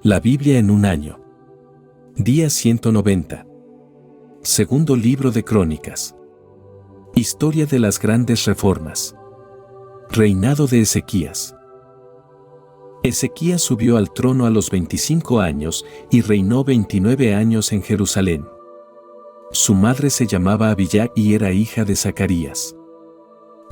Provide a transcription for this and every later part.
La Biblia en un año. Día 190. Segundo libro de Crónicas. Historia de las grandes reformas. Reinado de Ezequías. Ezequías subió al trono a los 25 años y reinó 29 años en Jerusalén. Su madre se llamaba Abiyá y era hija de Zacarías.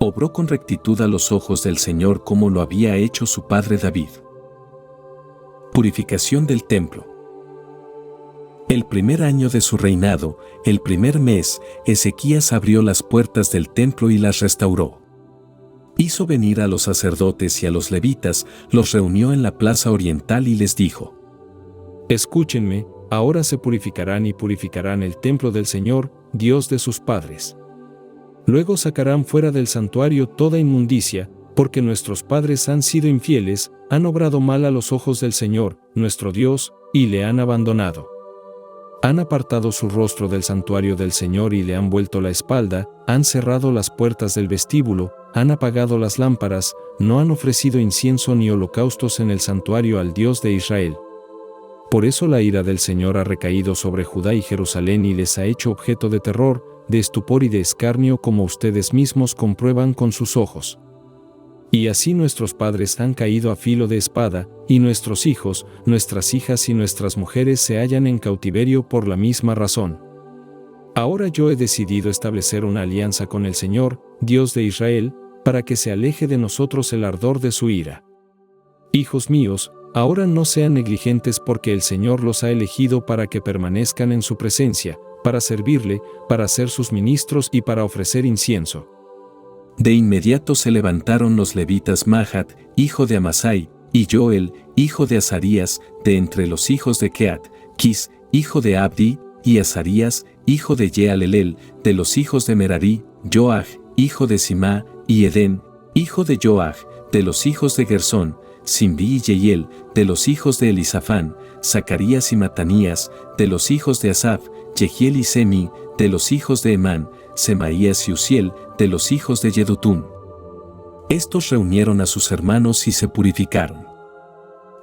Obró con rectitud a los ojos del Señor como lo había hecho su padre David. Purificación del templo. El primer año de su reinado, el primer mes, Ezequías abrió las puertas del templo y las restauró. Hizo venir a los sacerdotes y a los levitas, los reunió en la plaza oriental y les dijo: Escúchenme, ahora se purificarán y purificarán el templo del Señor, Dios de sus padres. Luego sacarán fuera del santuario toda inmundicia, porque nuestros padres han sido infieles, han obrado mal a los ojos del Señor, nuestro Dios, y le han abandonado. Han apartado su rostro del santuario del Señor y le han vuelto la espalda, han cerrado las puertas del vestíbulo, han apagado las lámparas, no han ofrecido incienso ni holocaustos en el santuario al Dios de Israel. Por eso la ira del Señor ha recaído sobre Judá y Jerusalén y les ha hecho objeto de terror, de estupor y de escarnio, como ustedes mismos comprueban con sus ojos. Y así nuestros padres han caído a filo de espada, y nuestros hijos, nuestras hijas y nuestras mujeres se hallan en cautiverio por la misma razón. Ahora yo he decidido establecer una alianza con el Señor, Dios de Israel, para que se aleje de nosotros el ardor de su ira. Hijos míos, ahora no sean negligentes porque el Señor los ha elegido para que permanezcan en su presencia, para servirle, para ser sus ministros y para ofrecer incienso. De inmediato se levantaron los levitas Mahat, hijo de Amasai, y Joel, hijo de Azarías, de entre los hijos de Keat, Quis, hijo de Abdi, y Azarías, hijo de Jealelel, de los hijos de Merari, Joach, hijo de Simá, y Edén, hijo de Joach, de los hijos de Gersón, Simbi y Jeiel, de los hijos de Elisafán, Zacarías y Matanías, de los hijos de Asaf, Jehiel y Semi, de los hijos de Emán, Semaías y Uziel, de los hijos de Yedutún. Estos reunieron a sus hermanos y se purificaron.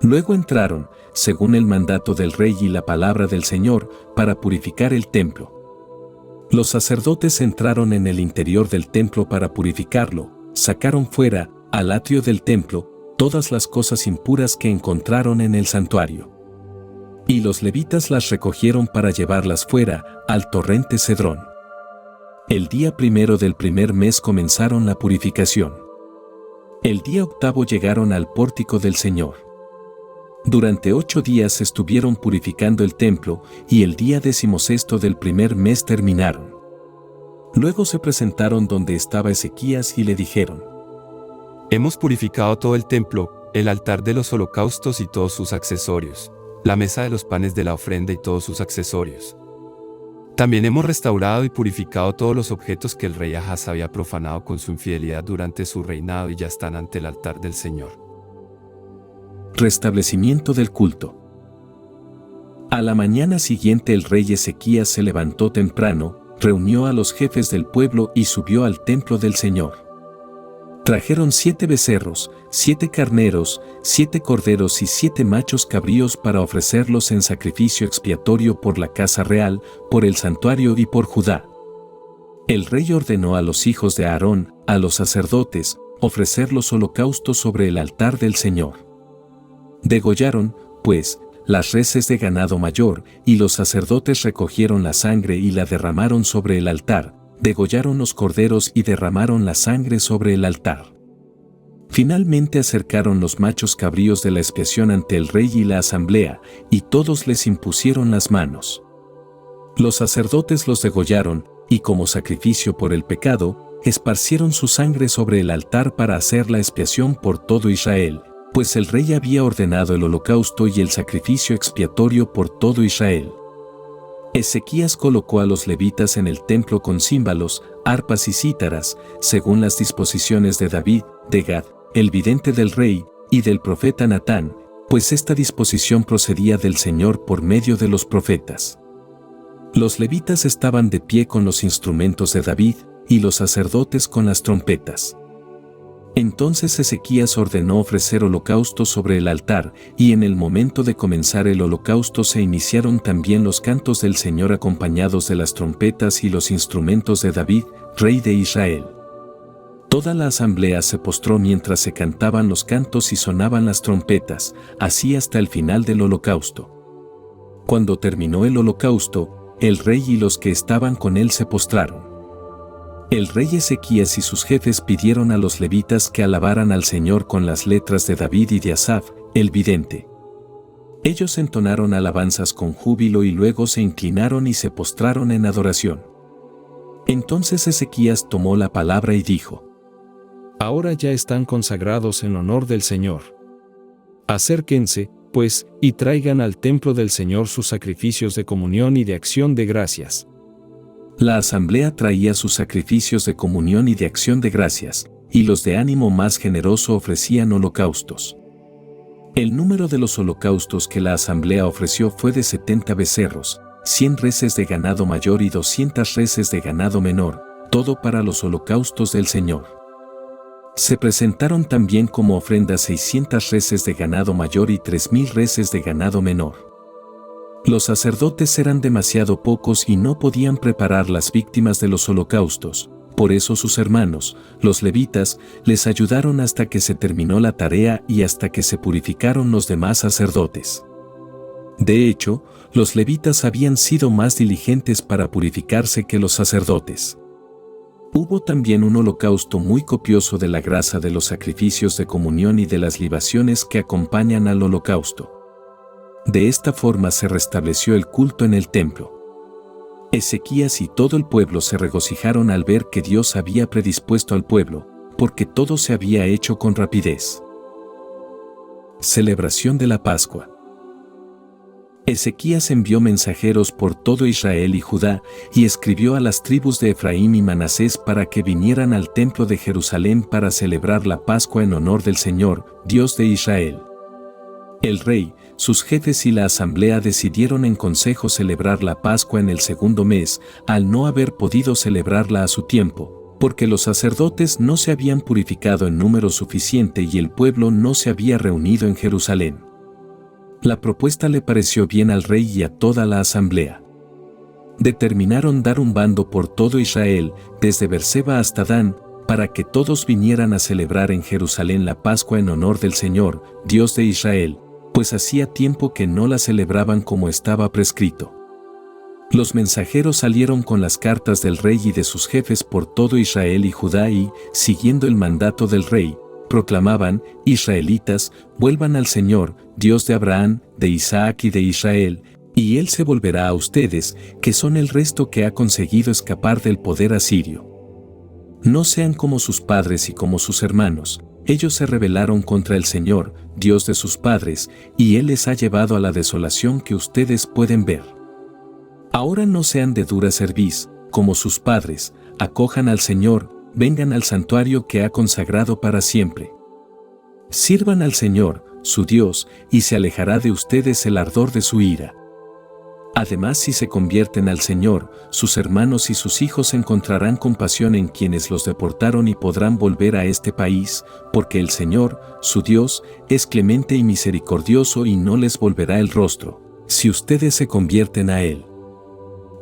Luego entraron, según el mandato del rey y la palabra del Señor, para purificar el templo. Los sacerdotes entraron en el interior del templo para purificarlo, sacaron fuera, al atrio del templo, todas las cosas impuras que encontraron en el santuario. Y los levitas las recogieron para llevarlas fuera, al torrente Cedrón. El día primero del primer mes comenzaron la purificación. El día octavo llegaron al pórtico del Señor. Durante 8 días estuvieron purificando el templo, y el día 16 del primer mes terminaron. Luego se presentaron donde estaba Ezequías y le dijeron: Hemos purificado todo el templo, el altar de los holocaustos y todos sus accesorios, la mesa de los panes de la ofrenda y todos sus accesorios. También hemos restaurado y purificado todos los objetos que el rey Ahaz había profanado con su infidelidad durante su reinado y ya están ante el altar del Señor. Restablecimiento del culto. A la mañana siguiente el rey Ezequías se levantó temprano, reunió a los jefes del pueblo y subió al templo del Señor. Trajeron 7 becerros, 7 carneros, 7 corderos y 7 machos cabríos para ofrecerlos en sacrificio expiatorio por la casa real, por el santuario y por Judá. El rey ordenó a los hijos de Aarón, a los sacerdotes, ofrecer los holocaustos sobre el altar del Señor. Degollaron, pues, las reses de ganado mayor, y los sacerdotes recogieron la sangre y la derramaron sobre el altar. Degollaron los corderos y derramaron la sangre sobre el altar. Finalmente acercaron los machos cabríos de la expiación ante el rey y la asamblea, y todos les impusieron las manos. Los sacerdotes los degollaron, y como sacrificio por el pecado, esparcieron su sangre sobre el altar para hacer la expiación por todo Israel, pues el rey había ordenado el holocausto y el sacrificio expiatorio por todo Israel. Ezequías colocó a los levitas en el templo con címbalos, arpas y cítaras, según las disposiciones de David, de Gad, el vidente del rey, y del profeta Natán, pues esta disposición procedía del Señor por medio de los profetas. Los levitas estaban de pie con los instrumentos de David, y los sacerdotes con las trompetas. Entonces Ezequías ordenó ofrecer holocausto sobre el altar, y en el momento de comenzar el holocausto se iniciaron también los cantos del Señor acompañados de las trompetas y los instrumentos de David, rey de Israel. Toda la asamblea se postró mientras se cantaban los cantos y sonaban las trompetas, así hasta el final del holocausto. Cuando terminó el holocausto, el rey y los que estaban con él se postraron. El rey Ezequías y sus jefes pidieron a los levitas que alabaran al Señor con las letras de David y de Asaf, el vidente. Ellos entonaron alabanzas con júbilo y luego se inclinaron y se postraron en adoración. Entonces Ezequías tomó la palabra y dijo: Ahora ya están consagrados en honor del Señor. Acérquense, pues, y traigan al templo del Señor sus sacrificios de comunión y de acción de gracias. La asamblea traía sus sacrificios de comunión y de acción de gracias, y los de ánimo más generoso ofrecían holocaustos. El número de los holocaustos que la asamblea ofreció fue de 70 becerros, 100 reses de ganado mayor y 200 reses de ganado menor, todo para los holocaustos del Señor. Se presentaron también como ofrenda 600 reses de ganado mayor y 3000 reses de ganado menor. Los sacerdotes eran demasiado pocos y no podían preparar las víctimas de los holocaustos, por eso sus hermanos, los levitas, les ayudaron hasta que se terminó la tarea y hasta que se purificaron los demás sacerdotes. De hecho, los levitas habían sido más diligentes para purificarse que los sacerdotes. Hubo también un holocausto muy copioso de la grasa de los sacrificios de comunión y de las libaciones que acompañan al holocausto. De esta forma se restableció el culto en el templo. Ezequías y todo el pueblo se regocijaron al ver que Dios había predispuesto al pueblo, porque todo se había hecho con rapidez. Celebración de la Pascua. Ezequías envió mensajeros por todo Israel y Judá, y escribió a las tribus de Efraín y Manasés para que vinieran al templo de Jerusalén para celebrar la Pascua en honor del Señor, Dios de Israel. El rey, sus jefes y la asamblea decidieron en consejo celebrar la Pascua en el segundo mes, al no haber podido celebrarla a su tiempo, porque los sacerdotes no se habían purificado en número suficiente y el pueblo no se había reunido en Jerusalén. La propuesta le pareció bien al rey y a toda la asamblea. Determinaron dar un bando por todo Israel, desde Berseba hasta Dan, para que todos vinieran a celebrar en Jerusalén la Pascua en honor del Señor, Dios de Israel, pues hacía tiempo que no la celebraban como estaba prescrito. Los mensajeros salieron con las cartas del rey y de sus jefes por todo Israel y Judá y, siguiendo el mandato del rey, proclamaban: Israelitas, vuelvan al Señor, Dios de Abraham, de Isaac y de Israel, y Él se volverá a ustedes, que son el resto que ha conseguido escapar del poder asirio. No sean como sus padres y como sus hermanos. Ellos se rebelaron contra el Señor, Dios de sus padres, y Él les ha llevado a la desolación que ustedes pueden ver. Ahora no sean de dura cerviz, como sus padres, acojan al Señor, vengan al santuario que ha consagrado para siempre. Sirvan al Señor, su Dios, y se alejará de ustedes el ardor de su ira. Además, si se convierten al Señor, sus hermanos y sus hijos encontrarán compasión en quienes los deportaron y podrán volver a este país, porque el Señor, su Dios, es clemente y misericordioso y no les volverá el rostro, si ustedes se convierten a Él.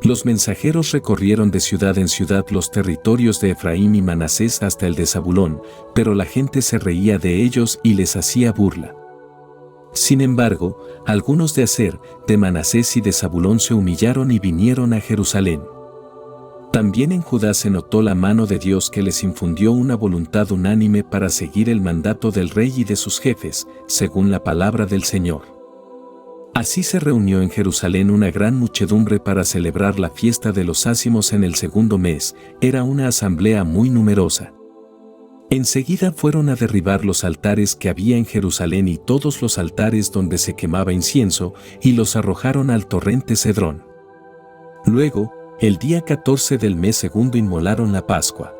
Los mensajeros recorrieron de ciudad en ciudad los territorios de Efraín y Manasés hasta el de Zabulón, pero la gente se reía de ellos y les hacía burla. Sin embargo, algunos de Aser, de Manasés y de Zabulón se humillaron y vinieron a Jerusalén. También en Judá se notó la mano de Dios que les infundió una voluntad unánime para seguir el mandato del rey y de sus jefes, según la palabra del Señor. Así se reunió en Jerusalén una gran muchedumbre para celebrar la fiesta de los ácimos en el segundo mes. Era una asamblea muy numerosa. Enseguida fueron a derribar los altares que había en Jerusalén y todos los altares donde se quemaba incienso, y los arrojaron al torrente Cedrón. Luego, el día 14 del mes segundo inmolaron la Pascua.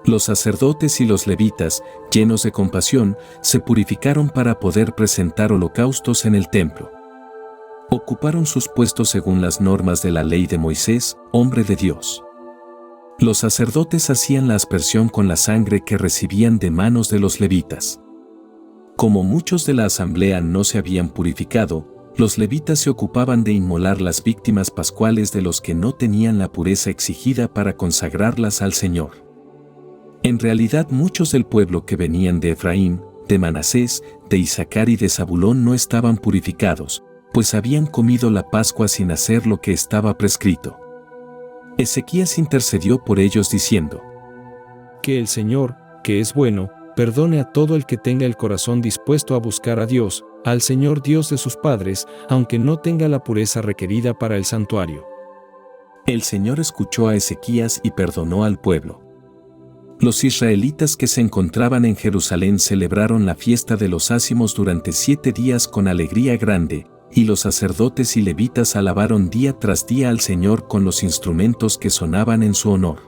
Los sacerdotes y los levitas, llenos de compasión, se purificaron para poder presentar holocaustos en el templo. Ocuparon sus puestos según las normas de la ley de Moisés, hombre de Dios. Los sacerdotes hacían la aspersión con la sangre que recibían de manos de los levitas. Como muchos de la asamblea no se habían purificado, los levitas se ocupaban de inmolar las víctimas pascuales de los que no tenían la pureza exigida para consagrarlas al Señor. En realidad muchos del pueblo que venían de Efraín, de Manasés, de Isaacar y de Zabulón no estaban purificados, pues habían comido la Pascua sin hacer lo que estaba prescrito. Ezequías intercedió por ellos diciendo: Que el Señor, que es bueno, perdone a todo el que tenga el corazón dispuesto a buscar a Dios, al Señor Dios de sus padres, aunque no tenga la pureza requerida para el santuario. El Señor escuchó a Ezequías y perdonó al pueblo. Los israelitas que se encontraban en Jerusalén celebraron la fiesta de los ázimos durante 7 días con alegría grande, y los sacerdotes y levitas alabaron día tras día al Señor con los instrumentos que sonaban en su honor.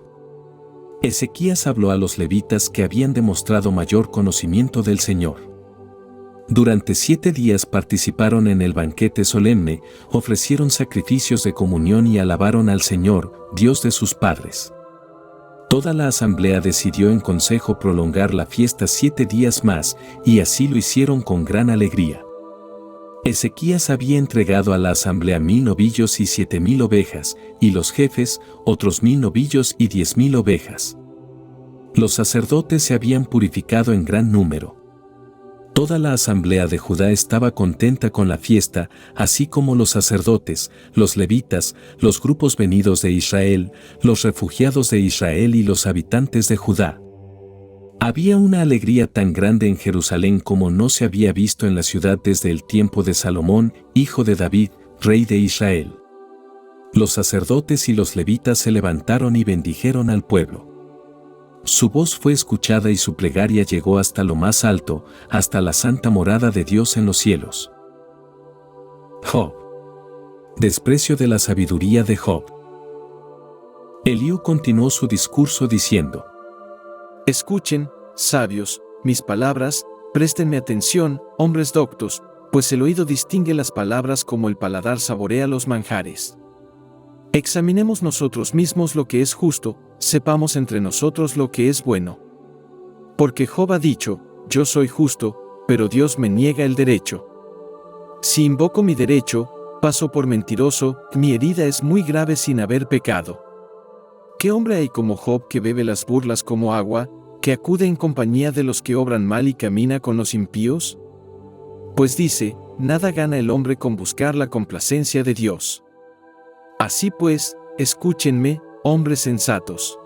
Ezequías habló a los levitas que habían demostrado mayor conocimiento del Señor. Durante 7 días participaron en el banquete solemne, ofrecieron sacrificios de comunión y alabaron al Señor, Dios de sus padres. Toda la asamblea decidió en consejo prolongar la fiesta 7 días más, y así lo hicieron con gran alegría. Ezequías había entregado a la asamblea 1000 novillos y 7000 ovejas, y los jefes, otros 1000 novillos y 10,000 ovejas. Los sacerdotes se habían purificado en gran número. Toda la asamblea de Judá estaba contenta con la fiesta, así como los sacerdotes, los levitas, los grupos venidos de Israel, los refugiados de Israel y los habitantes de Judá. Había una alegría tan grande en Jerusalén como no se había visto en la ciudad desde el tiempo de Salomón, hijo de David, rey de Israel. Los sacerdotes y los levitas se levantaron y bendijeron al pueblo. Su voz fue escuchada y su plegaria llegó hasta lo más alto, hasta la santa morada de Dios en los cielos. Job. Desprecio de la sabiduría de Job. Eliú continuó su discurso diciendo: Escuchen, sabios, mis palabras, préstenme atención, hombres doctos, pues el oído distingue las palabras como el paladar saborea los manjares. Examinemos nosotros mismos lo que es justo, sepamos entre nosotros lo que es bueno. Porque Job ha dicho: yo soy justo, pero Dios me niega el derecho. Si invoco mi derecho, paso por mentiroso, mi herida es muy grave sin haber pecado. ¿Qué hombre hay como Job que bebe las burlas como agua, que acude en compañía de los que obran mal y camina con los impíos? Pues dice: nada gana el hombre con buscar la complacencia de Dios. Así pues, escúchenme, hombres sensatos.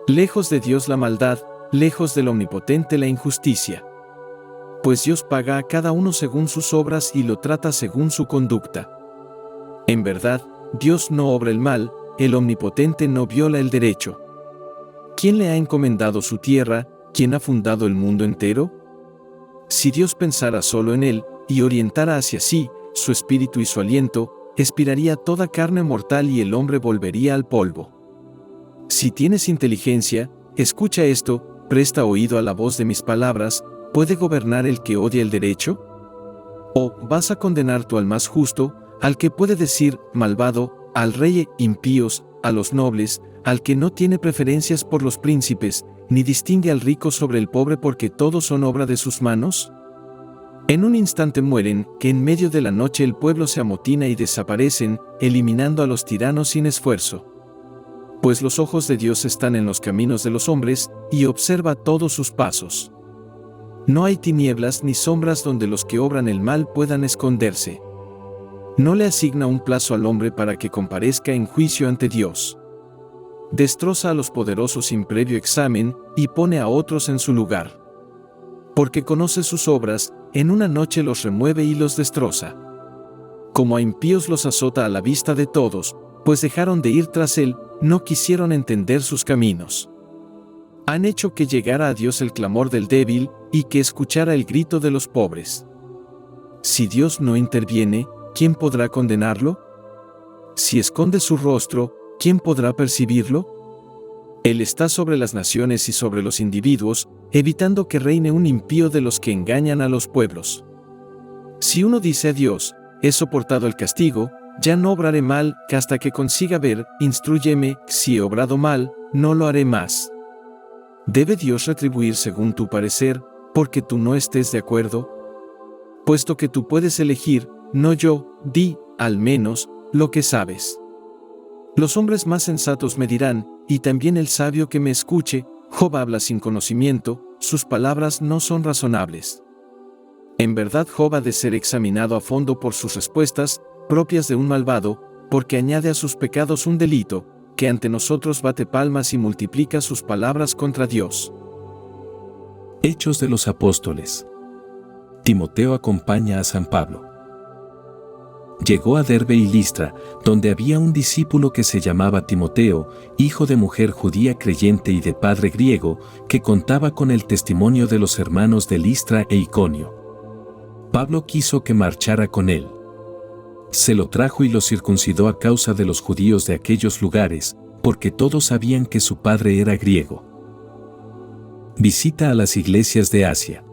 Lejos de Dios la maldad, lejos del Omnipotente la injusticia. Pues Dios paga a cada uno según sus obras y lo trata según su conducta. En verdad, Dios no obra el mal, el Omnipotente no viola el derecho. ¿Quién le ha encomendado su tierra? ¿Quién ha fundado el mundo entero? Si Dios pensara solo en él, y orientara hacia sí su espíritu y su aliento, expiraría toda carne mortal y el hombre volvería al polvo. Si tienes inteligencia, escucha esto, presta oído a la voz de mis palabras. ¿Puede gobernar el que odia el derecho? ¿O vas a condenar tú al más justo, al que puede decir malvado, al rey impíos, a los nobles, al que no tiene preferencias por los príncipes, ni distingue al rico sobre el pobre porque todos son obra de sus manos? En un instante mueren, que en medio de la noche el pueblo se amotina y desaparecen, eliminando a los tiranos sin esfuerzo. Pues los ojos de Dios están en los caminos de los hombres, y observa todos sus pasos. No hay tinieblas ni sombras donde los que obran el mal puedan esconderse. No le asigna un plazo al hombre para que comparezca en juicio ante Dios. Destroza a los poderosos sin previo examen, y pone a otros en su lugar. Porque conoce sus obras, en una noche los remueve y los destroza. Como a impíos los azota a la vista de todos, pues dejaron de ir tras él, no quisieron entender sus caminos. Han hecho que llegara a Dios el clamor del débil, y que escuchara el grito de los pobres. Si Dios no interviene, ¿quién podrá condenarlo? Si esconde su rostro, ¿quién podrá percibirlo? Él está sobre las naciones y sobre los individuos, evitando que reine un impío de los que engañan a los pueblos. Si uno dice a Dios: he soportado el castigo, ya no obraré mal, que hasta que consiga ver, instrúyeme, si he obrado mal, no lo haré más. ¿Debe Dios retribuir según tu parecer, porque tú no estés de acuerdo? Puesto que tú puedes elegir, no yo, di, al menos, lo que sabes. Los hombres más sensatos me dirán, y también el sabio que me escuche, Job habla sin conocimiento, sus palabras no son razonables. En verdad Job ha de ser examinado a fondo por sus respuestas, propias de un malvado, porque añade a sus pecados un delito, que ante nosotros bate palmas y multiplica sus palabras contra Dios. Hechos de los Apóstoles. Timoteo acompaña a San Pablo. Llegó a Derbe y Listra, donde había un discípulo que se llamaba Timoteo, hijo de mujer judía creyente y de padre griego, que contaba con el testimonio de los hermanos de Listra e Iconio. Pablo quiso que marchara con él. Se lo trajo y lo circuncidó a causa de los judíos de aquellos lugares, porque todos sabían que su padre era griego. Visita a las iglesias de Asia.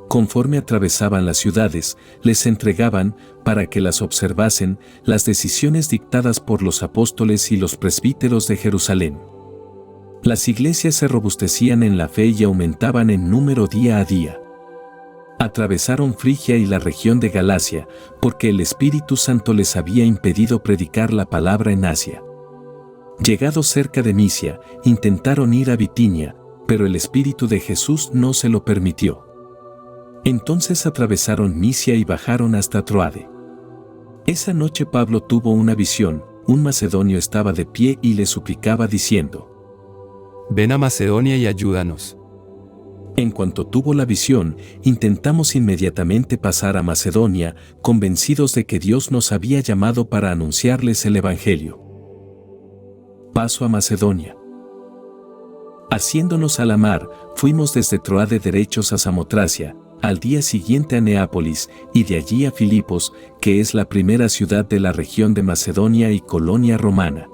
Conforme atravesaban las ciudades, les entregaban, para que las observasen, las decisiones dictadas por los apóstoles y los presbíteros de Jerusalén. Las iglesias se robustecían en la fe y aumentaban en número día a día. Atravesaron Frigia y la región de Galacia, porque el Espíritu Santo les había impedido predicar la palabra en Asia. Llegados cerca de Misia, intentaron ir a Bitinia, pero el Espíritu de Jesús no se lo permitió. Entonces atravesaron Misia y bajaron hasta Troade. Esa noche Pablo tuvo una visión, un macedonio estaba de pie y le suplicaba diciendo: Ven a Macedonia y ayúdanos. En cuanto tuvo la visión, intentamos inmediatamente pasar a Macedonia, convencidos de que Dios nos había llamado para anunciarles el Evangelio. Paso a Macedonia. Haciéndonos a la mar, fuimos desde Troade derechos a Samotracia, al día siguiente a Neápolis, y de allí a Filipos, que es la primera ciudad de la región de Macedonia y colonia romana.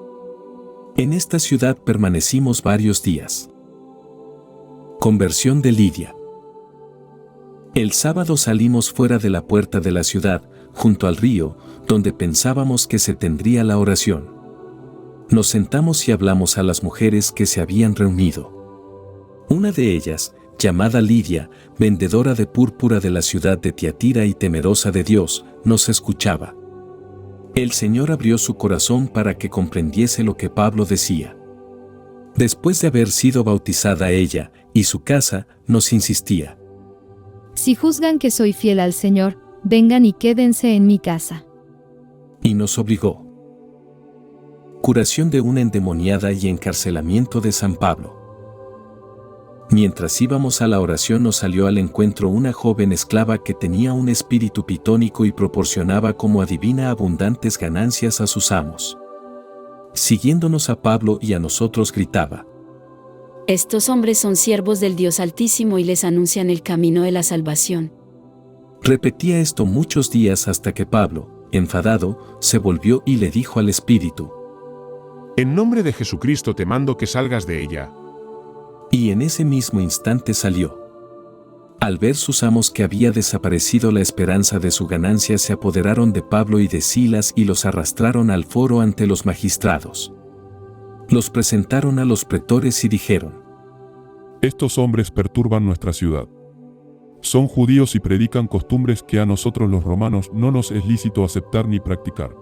En esta ciudad permanecimos varios días. Conversión de Lidia. El sábado salimos fuera de la puerta de la ciudad, junto al río, donde pensábamos que se tendría la oración. Nos sentamos y hablamos a las mujeres que se habían reunido. Una de ellas, llamada Lidia, vendedora de púrpura de la ciudad de Tiatira y temerosa de Dios, nos escuchaba. El Señor abrió su corazón para que comprendiese lo que Pablo decía. Después de haber sido bautizada ella y su casa, nos insistía: Si juzgan que soy fiel al Señor, vengan y quédense en mi casa. Y nos obligó. Curación de una endemoniada y encarcelamiento de San Pablo. Mientras íbamos a la oración nos salió al encuentro una joven esclava que tenía un espíritu pitónico y proporcionaba como adivina abundantes ganancias a sus amos. Siguiéndonos a Pablo y a nosotros gritaba: Estos hombres son siervos del Dios Altísimo y les anuncian el camino de la salvación. Repetía esto muchos días hasta que Pablo, enfadado, se volvió y le dijo al espíritu: En nombre de Jesucristo te mando que salgas de ella. Y en ese mismo instante salió. Al ver sus amos que había desaparecido la esperanza de su ganancia, se apoderaron de Pablo y de Silas y los arrastraron al foro ante los magistrados. Los presentaron a los pretores y dijeron: Estos hombres perturban nuestra ciudad. Son judíos y predican costumbres que a nosotros los romanos no nos es lícito aceptar ni practicar.